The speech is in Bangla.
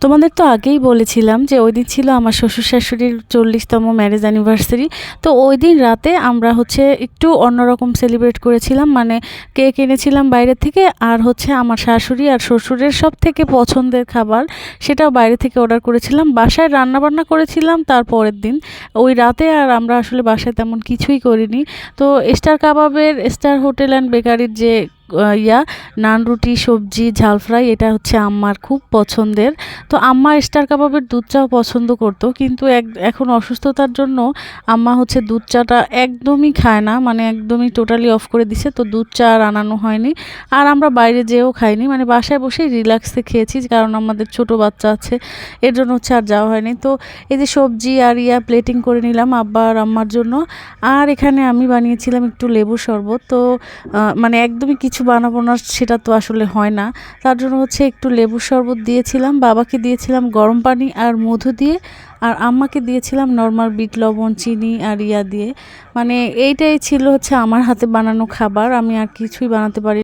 তোমাদের তো আগেই বলেছিলাম যে ওইদিন ছিল আমার শ্বশুর শাশুড়ির 40তম ম্যারেজ অ্যানিভার্সারি। তো ওই দিন রাতে আমরা হচ্ছে একটু অন্যরকম সেলিব্রেট করেছিলাম, মানে কেক এনেছিলাম বাইরে থেকে, আর হচ্ছে আমার শাশুড়ি আর শ্বশুরের সব থেকে পছন্দের খাবার সেটাও বাইরে থেকে অর্ডার করেছিলাম। বাসায় রান্নাবান্না করেছিলাম তারপরের দিন ওই রাতে, আর আমরা আসলে বাসায় তেমন কিছুই করিনি। তো স্টার কাবাবের স্টার হোটেল অ্যান্ড বেকারির যে নান রুটি সবজি ঝাল ফ্রাই, এটা হচ্ছে আম্মার খুব পছন্দের। তো আম্মা স্টার কাবাবের দুধ চাও পছন্দ করতো, কিন্তু এখন অসুস্থতার জন্য আম্মা হচ্ছে দুধ চাটা একদমই খায় না, মানে একদমই টোটালি অফ করে দিছে। তো দুধ চা আর আনানো হয়নি, আর আমরা বাইরে যেয়েও খাইনি, মানে বাসায় বসেই রিল্যাক্সে খেয়েছি, কারণ আমাদের ছোট বাচ্চা আছে, এর জন্য হচ্ছে আর যাওয়া হয়নি। তো এই যে সবজি আর প্লেটিং করে নিলাম আব্বা আর আম্মার জন্য। আর এখানে আমি বানিয়েছিলাম একটু লেবু শরবত। তো মানে একদমই কিছু বানাবো না সেটা তো আসলে হয় না, তার জন্য হচ্ছে একটু লেবু শরবত দিয়েছিলাম, বাবাকে দিয়েছিলাম গরম পানি আর মধু দিয়ে, আর আম্মাকে দিয়েছিলাম নর্মাল বিট লবণ চিনি আর দিয়ে। মানে এইটাই ছিল হচ্ছে আমার হাতে বানানো খাবার, আমি আর কিছুই বানাতে পারি।